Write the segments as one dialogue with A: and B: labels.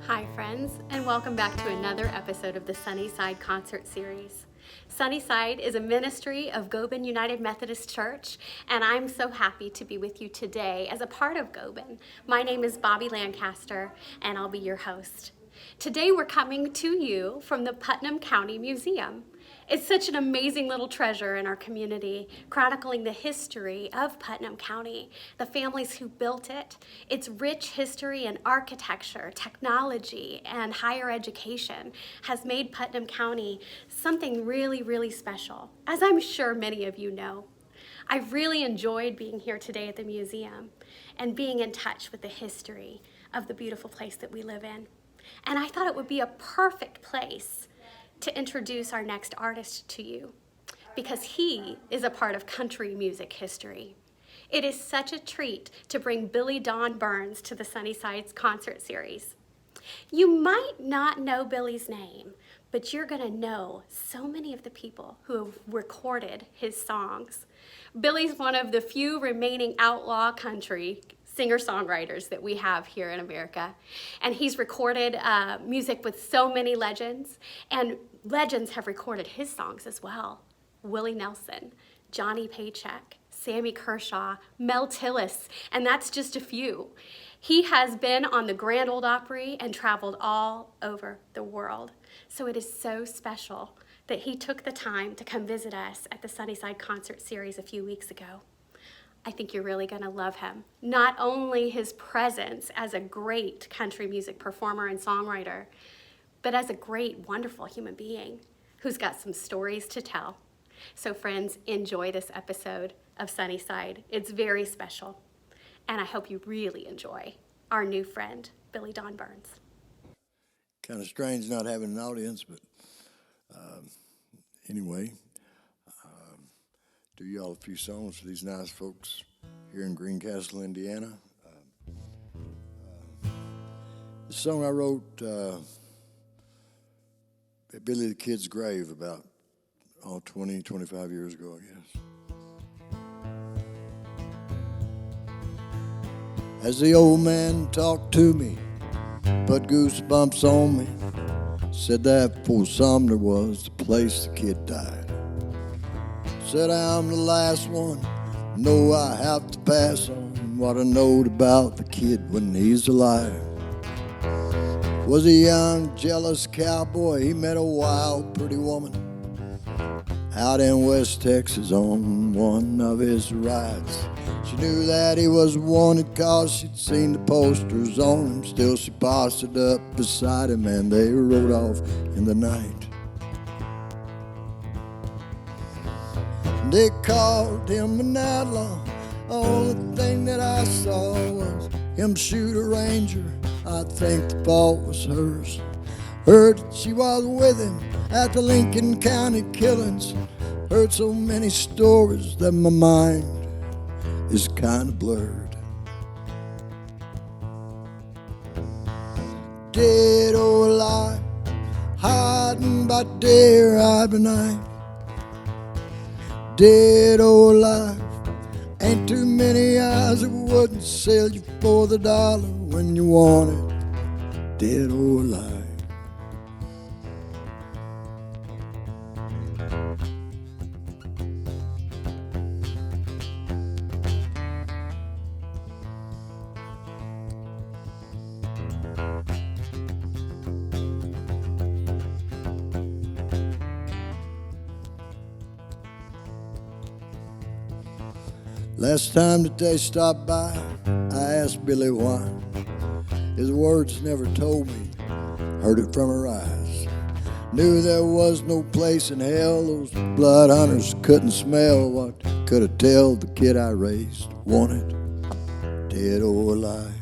A: Hi friends, and welcome back to another episode of the Sunnyside Concert Series. Sunnyside is a ministry of Goben United Methodist Church, and I'm so happy to be with you today as a part of Goben. My name is Bobby Lancaster, and I'll be your host. Today we're coming to you from the Putnam County Museum. It's such an amazing little treasure in our community, chronicling the history of Putnam County, the families who built it, its rich history in architecture, technology, and higher education has made Putnam County something really, really special, as I'm sure many of you know. I've really enjoyed being here today at the museum and being in touch with the history of the beautiful place that we live in. And I thought it would be a perfect place to introduce our next artist to you, because he is a part of country music history. It is such a treat to bring Billy Burns to the Sunnyside Concert Series. You might not know Billy's name, but you're gonna know so many of the people who have recorded his songs. Billy's one of the few remaining outlaw country singer-songwriters that we have here in America. And he's recorded music with so many legends, and legends have recorded his songs as well. Willie Nelson, Johnny Paycheck, Sammy Kershaw, Mel Tillis, and that's just a few. He has been on the Grand Ole Opry and traveled all over the world. So it is so special that he took the time to come visit us at the Sunnyside Concert Series a few weeks ago. I think you're really going to love him. Not only his presence as a great country music performer and songwriter, but as a great, wonderful human being who's got some stories to tell. So friends, enjoy this episode of Sunnyside. It's very special, and I hope you really enjoy our new friend, Billy Burns.
B: Kind of strange not having an audience, but anyway. Do y'all a few songs for these nice folks here in Greencastle, Indiana. The song I wrote at Billy the Kid's grave about 20, 25 years ago, I guess. As the old man talked to me, put goosebumps on me, said that Fort Sumner was the place the kid died. Said I'm the last one, know I have to pass on what I knowed about the kid when he's alive. Was a young, jealous cowboy, he met a wild, pretty woman out in West Texas on one of his rides. She knew that he was wanted cause she'd seen the posters on him. Still she postured up beside him and they rode off in the night. They called him an outlaw. Only thing that I saw was him shoot a ranger. I think the fault was hers. Heard that she was with him at the Lincoln County killings. Heard so many stories that my mind is kind of blurred. Dead or alive, hiding by day or hide by night. Dead or alive, ain't too many eyes that wouldn't sell you for the dollar when you want it, dead or alive. Last time that they stopped by, I asked Billy why. His words never told me, heard it from her eyes. Knew there was no place in hell those blood hunters couldn't smell. What could I tell the kid I raised, wanted, dead or alive?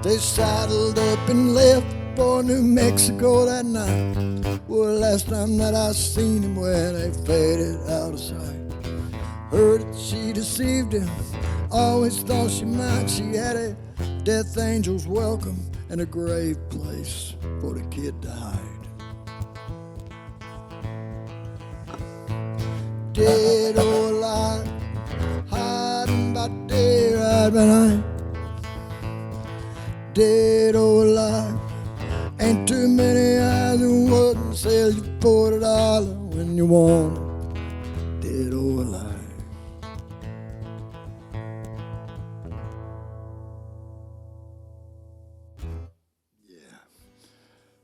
B: They saddled up and left for New Mexico that night. Well, last time that I seen him, well, they faded out of sight. Heard that she deceived him, always thought she might. She had a death angel's welcome and a grave place for the kid to hide. Dead or alive, hiding by day, right by night. dead or alive. Ain't too many eyes and wouldn't sell you for $1 when you want it, dead or alive.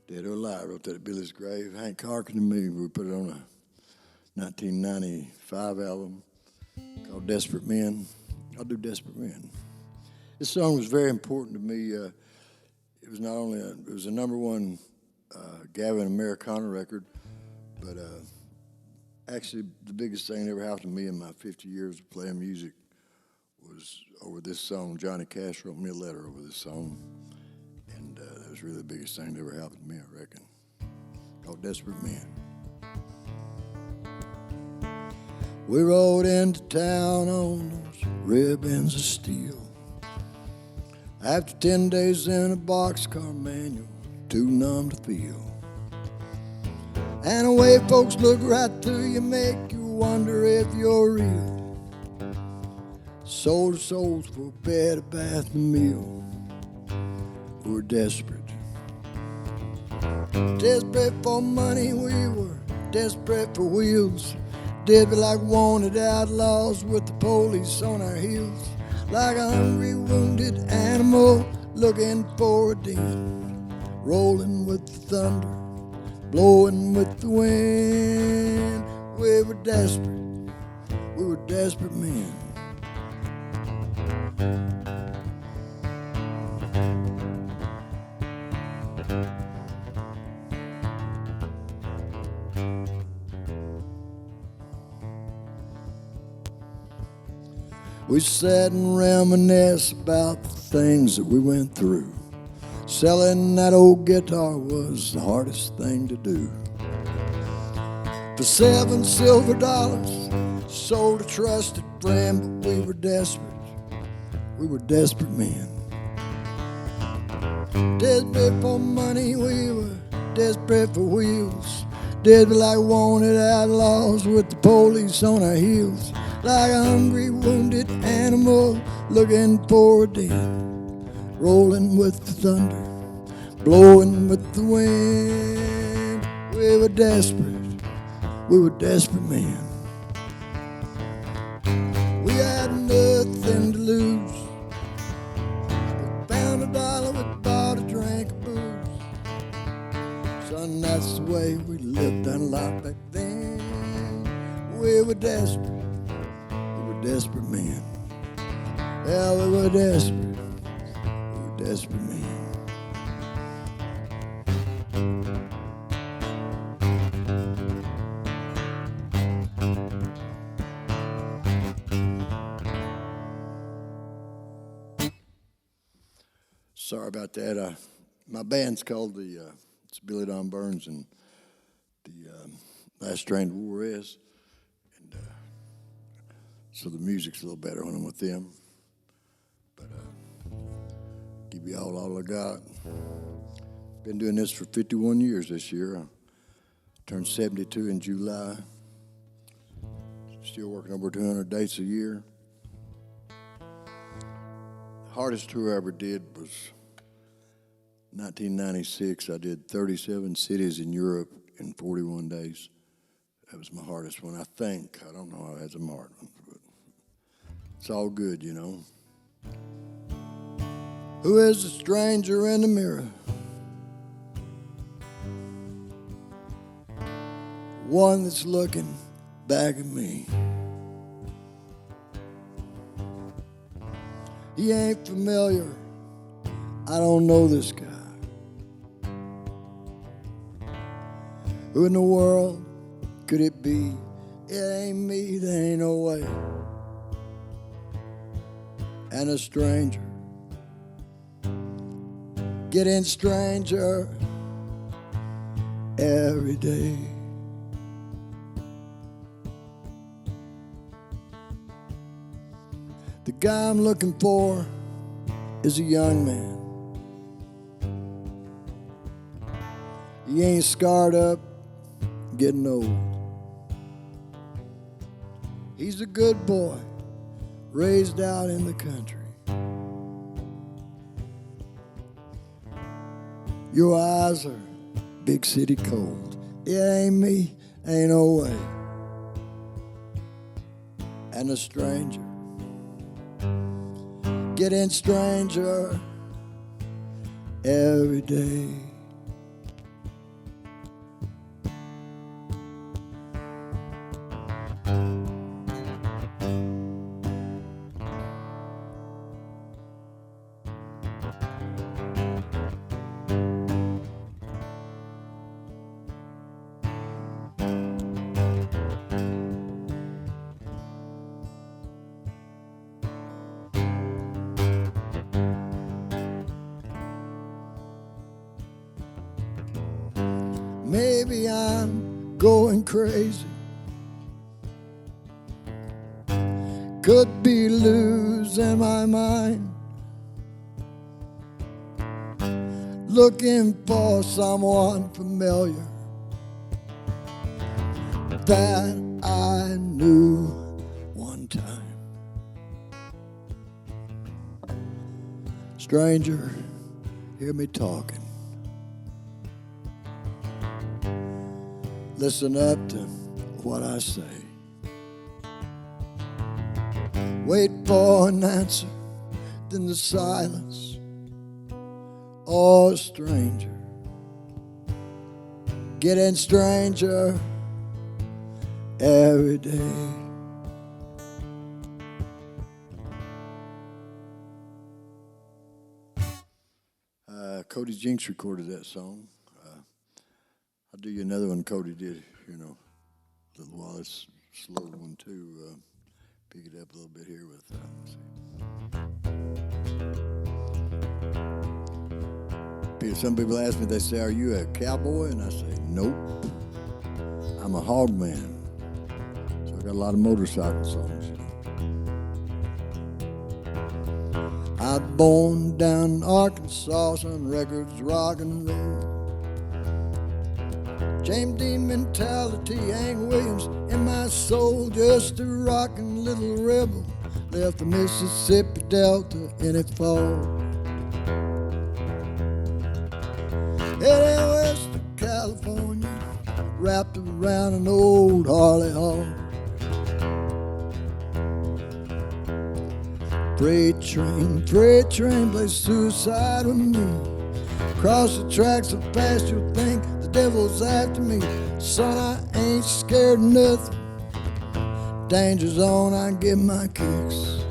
B: Dead or Alive, wrote that at Billy's grave. Hank Cochran and me, we put it on a 1995 album called Desperate Men. I'll do Desperate Men. This song was very important to me. It was not only it was a number one Gavin Americana record, but actually the biggest thing that ever happened to me in my 50 years of playing music was over this song. Johnny Cash wrote me a letter over this song. And that was really the biggest thing that ever happened to me, I reckon. Called Desperate Men. We rode into town on those ribbons of steel. After 10 days in a boxcar manual, too numb to feel. And the way folks look right through you make you wonder if you're real. Sold our souls for a bed, a bath, and a meal. We were desperate. Desperate for money, we were desperate for wheels. Did we like wanted outlaws with the police on our heels. Like a hungry, wounded animal looking for a den. Rolling with the thunder, blowing with the wind. We were desperate. We were desperate men. We sat and reminisced about the things that we went through. Selling that old guitar was the hardest thing to do. For $7 silver, sold a trusted friend, but we were desperate. We were desperate men. Desperate for money, we were desperate for wheels. Did we like wanted outlaws with the police on our heels. Like a hungry, wounded animal looking for a den. Rolling with the thunder, blowing with the wind. We were desperate. We were desperate men. We had nothing to lose. We found $1, we bought a drink of booze. Son, that's the way we lived our life back then. We were desperate. Desperate men. Yeah, we were desperate. We were desperate men. Sorry about that. My band's called it's Billy Donburns, and the last strain of war is. So the music's a little better when I'm with them. But give you all I got. Been doing this for 51 years this year. I turned 72 in July. Still working over 200 dates a year. The hardest tour I ever did was 1996. I did 37 cities in Europe in 41 days. That was my hardest one, I think. I don't know. I had some hard ones. It's all good, you know. Who is the stranger in the mirror? One that's looking back at me. He ain't familiar. I don't know this guy. Who in the world could it be? It ain't me, there ain't no way. And a stranger, getting stranger every day. The guy I'm looking for is a young man. He ain't scarred up, getting old. He's a good boy, raised out in the country. Your eyes are big city cold. It ain't me, ain't no way. And a stranger, getting stranger every day. Maybe I'm going crazy. Could be losing my mind. Looking for someone familiar that I knew one time. Stranger, hear me talking. Listen up to what I say. Wait for an answer, then the silence. Oh, stranger, getting stranger every day. Cody Jinks recorded that song. I'll do you another one Cody did, a little while. It's a slow one too. Pick it up a little bit here with. Some people ask me, they say, "Are you a cowboy?" And I say, "Nope. I'm a hog man." So I got a lot of motorcycle songs. I was born down in Arkansas on records, rock and roll. James Dean mentality, Hank Williams in my soul. Just a rockin' little rebel, left the Mississippi Delta in a fall. Heading west to California, wrapped around an old Harley Hall. Freight train, play suicide with me. Cross the tracks so fast you'll think the devil's after me. Son, I ain't scared of nothing. Danger zone, I get my kicks.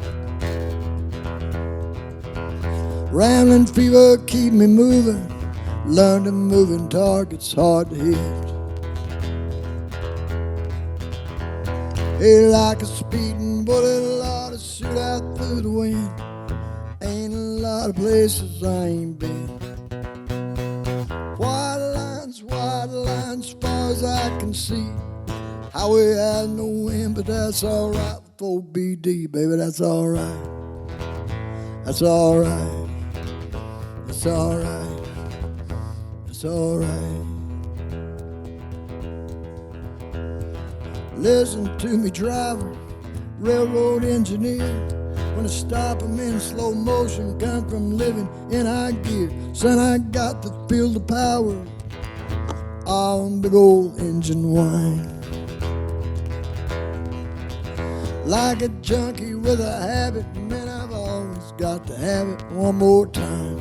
B: Rambling fever keep me moving. Learn to moving targets hard to hit. Ain't like a speeding bullet, a lot of shoot out through the wind. Ain't a lot of places I ain't been. White lines, far as I can see. Highway has no wind, but that's alright with 4BD, baby, that's alright. That's alright. That's alright. That's alright. Listen to me, driver, railroad engineer. When I stop, I'm in slow motion, come from living in high gear. Son, I got to feel the power on big old engine whine. Like a junkie with a habit, man, I've always got to have it one more time.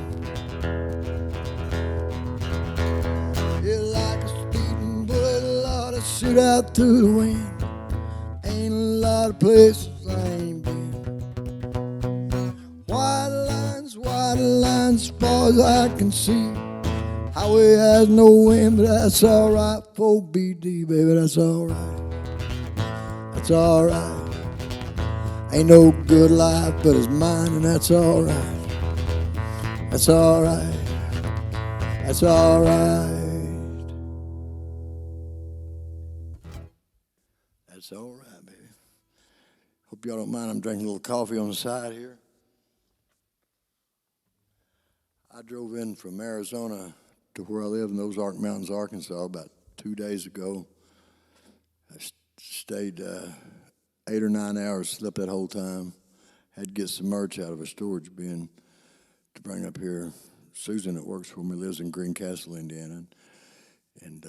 B: It's like a speeding bullet, a lot of shoot out through the wind. Ain't a lot of places I ain't been. White lines, far as I can see. Highway has no wind, but that's alright. 4BD, baby, that's alright. That's alright. Ain't no good life, but it's mine, and that's alright. That's alright. That's alright. That's alright, baby. Hope y'all don't mind. I'm drinking a little coffee on the side here. I drove in from Arizona to where I live in Ozark Mountains, Arkansas, about 2 days ago. I stayed 8 or 9 hours, slept that whole time. Had to get some merch out of a storage bin to bring up here Susan that works for me lives in Greencastle, Indiana, and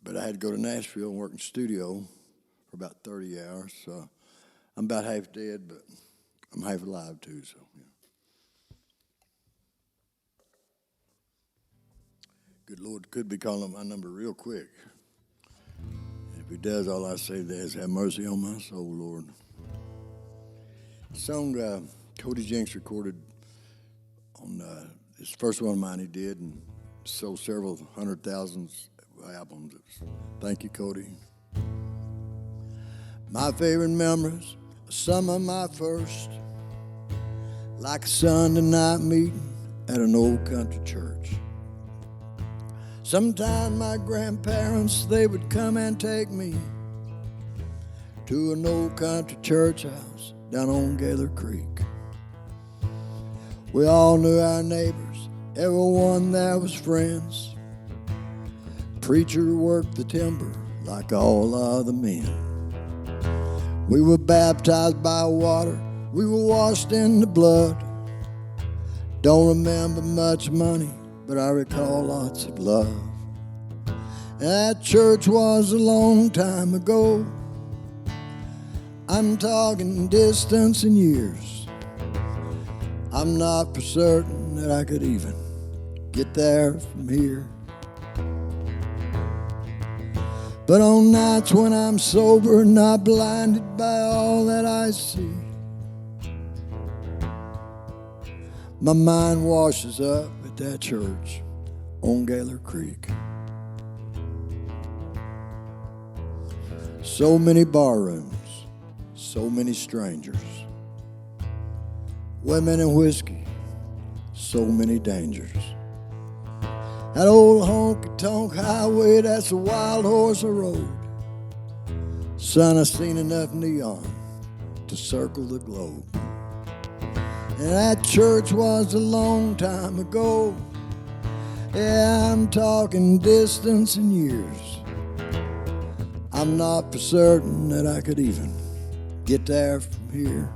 B: but I had to go to Nashville and work in studio for about 30 hours. So I'm about half dead, but I'm half alive too. So yeah. Good Lord could be calling my number real quick. And if he does, all I say there is, have mercy on my soul, Lord. The song Cody Jinks recorded on his first one of mine he did, and sold several 100,000 albums. Thank you, Cody. My favorite memories are some of my first, like a Sunday night meeting at an old country church. Sometimes my grandparents, they would come and take me to an old country church house down on Gaylord Creek. We all knew our neighbors, everyone there was friends. Preacher worked the timber like all other men. We were baptized by water, we were washed in the blood. Don't remember much money, but I recall lots of love. That church was a long time ago. I'm talking distance and years. I'm not for certain that I could even get there from here. But on nights when I'm sober, not blinded by all that I see, my mind washes up at that church on Gaylord Creek. So many bar rooms, so many strangers, women and whiskey, so many dangers. That old honky-tonk highway, that's a wild horse of road. Son, I've seen enough neon to circle the globe. And that church was a long time ago. Yeah, I'm talking distance and years. I'm not for certain that I could even get there from here.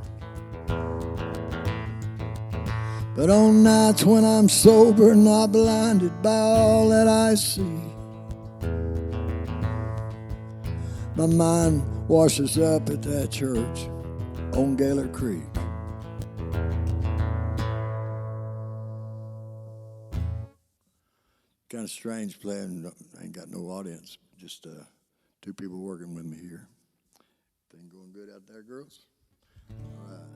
B: But on nights when I'm sober, not blinded by all that I see, my mind washes up at that church on Gaylord Creek. Kind of strange playing. I ain't got no audience, just two people working with me here. Thing going good out there, girls? All right.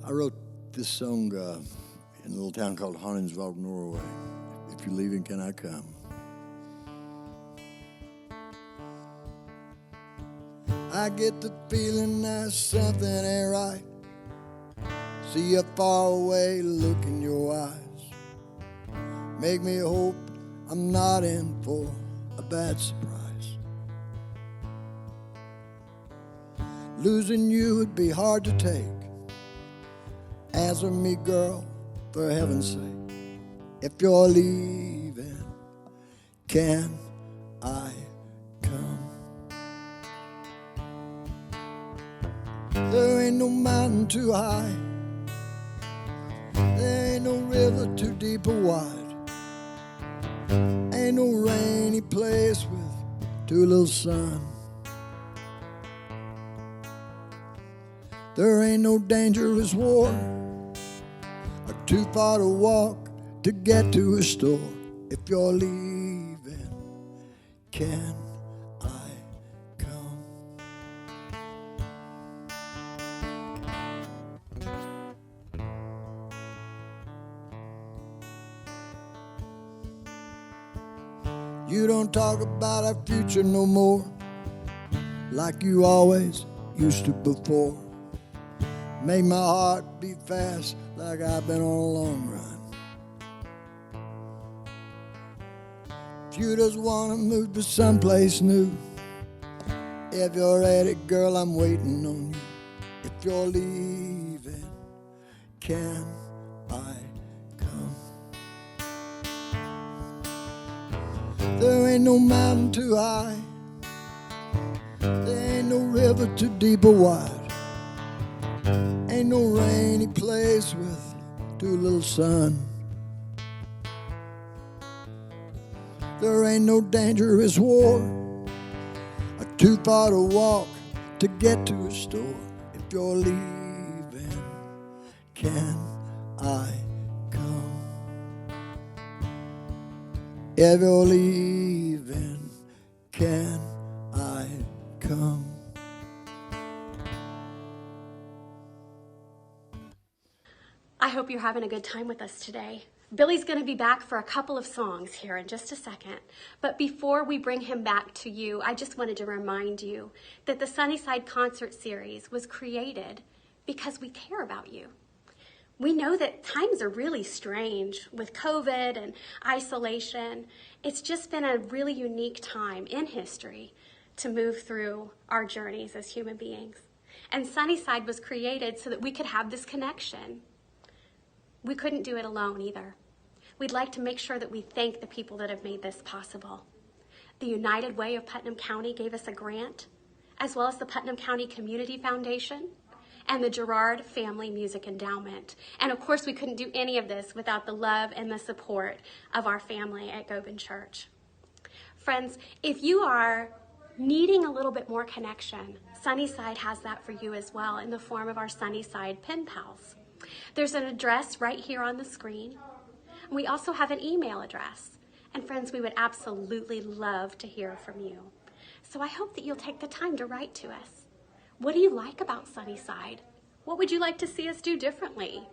B: I wrote this song in a little town called Honningsvåg, Norway. If you're leaving, can I come? I get the feeling that something ain't right. See a far away look in your eyes. Make me hope I'm not in for a bad surprise. Losing you would be hard to take. Answer me, girl, for heaven's sake. If you're leaving, can I come? There ain't no mountain too high. There ain't no river too deep or wide. Ain't no rainy place with too little sun. There ain't no dangerous war or too far to walk to get to a store. If you're leaving, can I come? You don't talk about our future no more like you always used to before. Make my heart beat fast like I've been on a long run. If you just want to move to someplace new, if you're ready, girl, I'm waiting on you. If you're leaving, can I come? There ain't no mountain too high. There ain't no river too deep or wide. Ain't no rainy place with to a little son. There ain't no dangerous war, or too far to walk to get to a store. If you're leaving, can I come? If you're leaving, can I come?
A: I hope you're having a good time with us today. Billy's going to be back for a couple of songs here in just a second. But before we bring him back to you, I just wanted to remind you that the Sunnyside Concert Series was created because we care about you. We know that times are really strange with COVID and isolation. It's just been a really unique time in history to move through our journeys as human beings. And Sunnyside was created so that we could have this connection. We couldn't do it alone either. We'd like to make sure that we thank the people that have made this possible. The United Way of Putnam County gave us a grant, as well as the Putnam County Community Foundation and the Girard Family Music Endowment. And of course, we couldn't do any of this without the love and the support of our family at Goben Church. Friends, if you are needing a little bit more connection, Sunnyside has that for you as well in the form of our Sunnyside Pen Pals. There's an address right here on the screen. We also have an email address. And friends, we would absolutely love to hear from you. So I hope that you'll take the time to write to us. What do you like about Sunnyside? What would you like to see us do differently?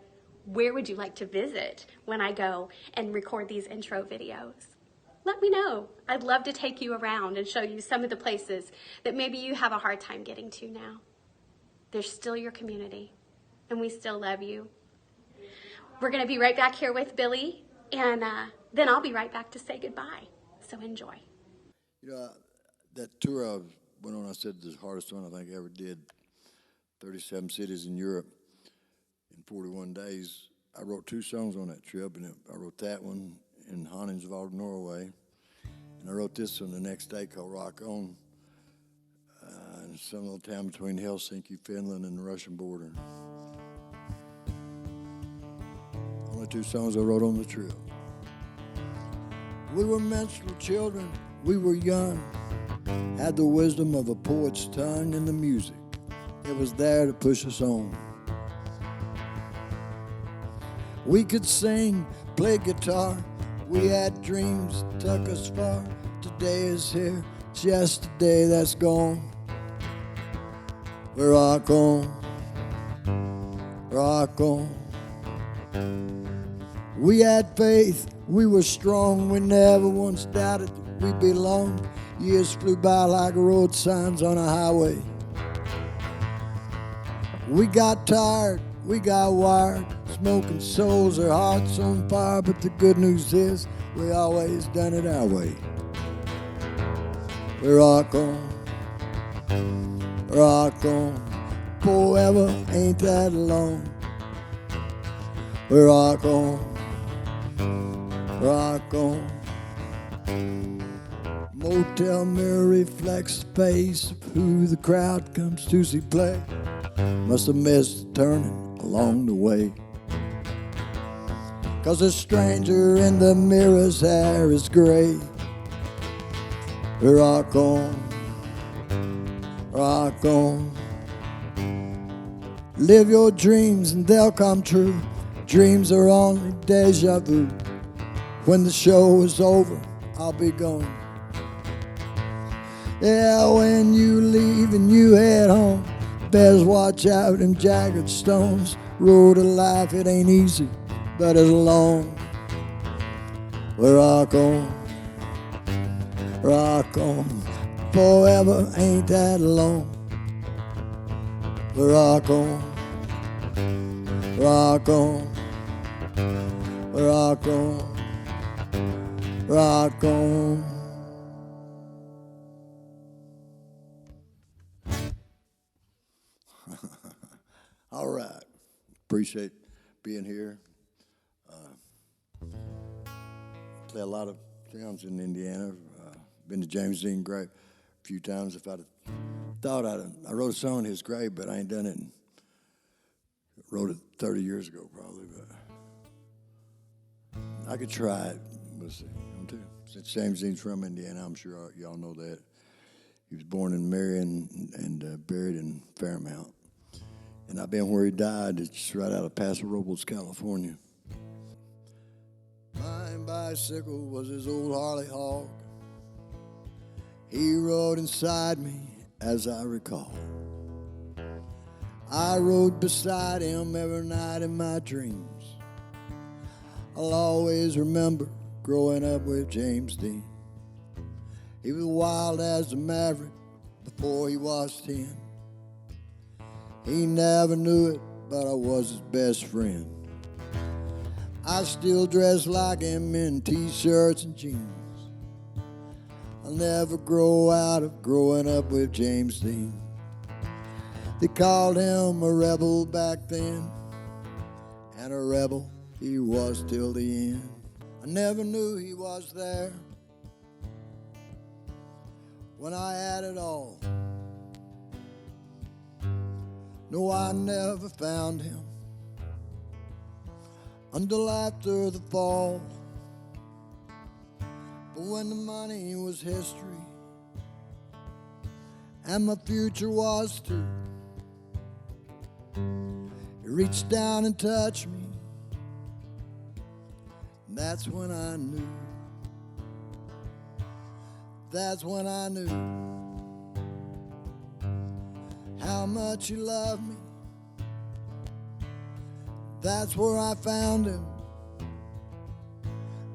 A: Where would you like to visit when I go and record these intro videos? Let me know. I'd love to take you around and show you some of the places that maybe you have a hard time getting to now. They're still your community. And we still love you. We're going to be right back here with Billy, and then I'll be right back to say goodbye. So enjoy.
B: You know, that tour I went on, I said the hardest one I think I ever did, 37 cities in Europe in 41 days. I wrote 2 songs on that trip, and I wrote that one in Honningsvald, Norway, and I wrote this one the next day called Rock On, in some little town between Helsinki, Finland, and the Russian border. Only 2 songs I wrote on the trip. We were minstrel children, we were young, had the wisdom of a poet's tongue, and the music, it was there to push us on. We could sing, play guitar, we had dreams, took us far. Today is here, it's yesterday that's gone. We rock on, rock on. We had faith, we were strong, we never once doubted that we belonged. Years flew by like road signs on a highway. We got tired, we got wired, smoking souls, our hearts on fire, but the good news is we always done it our way. We rock on, forever ain't that long. We rock on, rock on. Motel mirror reflects the face of who the crowd comes to see play. Must have missed a turning along the way. 'Cause a stranger in the mirror's hair is gray. We rock on, rock on. Live your dreams and they'll come true. Dreams are only deja vu. When the show is over, I'll be gone. Yeah, when you leave and you head home, bears watch out in jagged stones. Road of life, it ain't easy, but it's long. We rock on, forever ain't that long. We rock on, rock on, rock on, rock on. All right. Appreciate being here. Play a lot of towns in Indiana. Been to James Dean grave a few times. If I'd have thought I wrote a song in his grave, but I ain't done it. Wrote it 30 years ago, probably. But I could try it. We'll see. Since James Dean's from Indiana, I'm sure y'all know that. He was born in Marion and buried in Fairmount. And I've been where he died. It's right out of Paso Robles, California. My bicycle was his old Harley Hog. He rode inside me, as I recall. I rode beside him every night in my dreams. I'll always remember growing up with James Dean. He was wild as a maverick before he was 10. He never knew it, but I was his best friend. I still dress like him in t-shirts and jeans. I'll never grow out of growing up with James Dean. They called him a rebel back then, and a rebel he was till the end. I never knew he was there when I had it all. No, I never found him until after the fall. But when the money was history and my future was too, he reached down and touched me, and that's when I knew. That's when I knew how much he loved me. That's where I found him.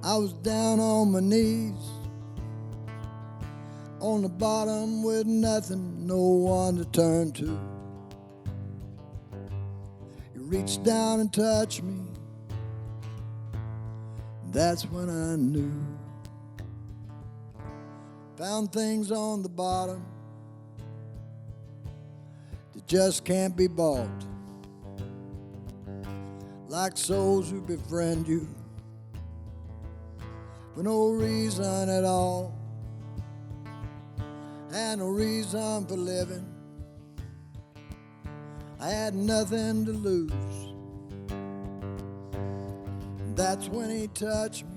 B: I was down on my knees, on the bottom with nothing, no one to turn to. He reached down and touched me. That's when I knew. Found things on the bottom that just can't be bought, like souls who befriend you for no reason at all, and no reason for living. I had nothing to lose. That's when he touched me,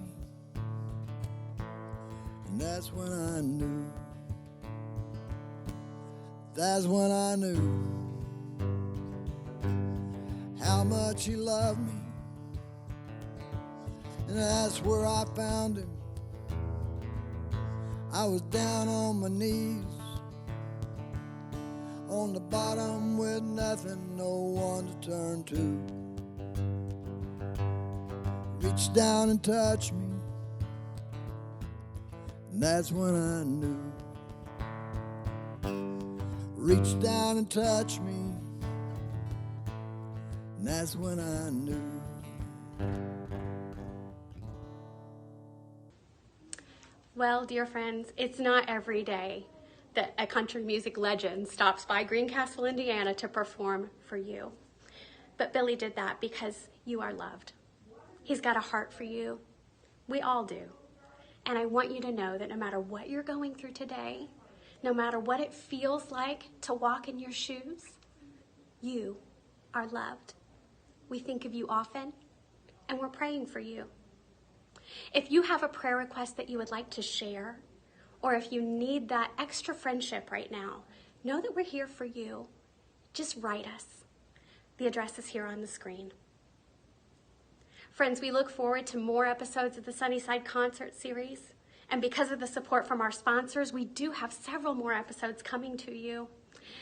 B: and that's when I knew. That's when I knew how much he loved me. And that's where I found him. I was down on my knees, on the bottom with nothing, no one to turn to. Reached down and touched me, and that's when I knew. Reached down and touched me, and that's when I knew.
A: Well, dear friends, it's not every day that a country music legend stops by Greencastle, Indiana to perform for you. But Billy did that because you are loved. He's got a heart for you. We all do. And I want you to know that no matter what you're going through today, no matter what it feels like to walk in your shoes, you are loved. We think of you often, and we're praying for you. If you have a prayer request that you would like to share, or if you need that extra friendship right now, know that we're here for you. Just write us. The address is here on the screen. Friends, we look forward to more episodes of the Sunnyside Concert Series. And because of the support from our sponsors, we do have several more episodes coming to you.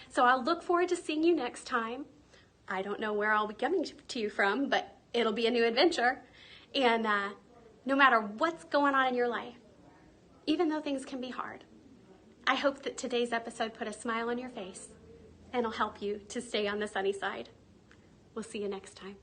A: So I'll look forward to seeing you next time. I don't know where I'll be coming to you from, but it'll be a new adventure. And no matter what's going on in your life, even though things can be hard, I hope that today's episode put a smile on your face and will help you to stay on the sunny side. We'll see you next time.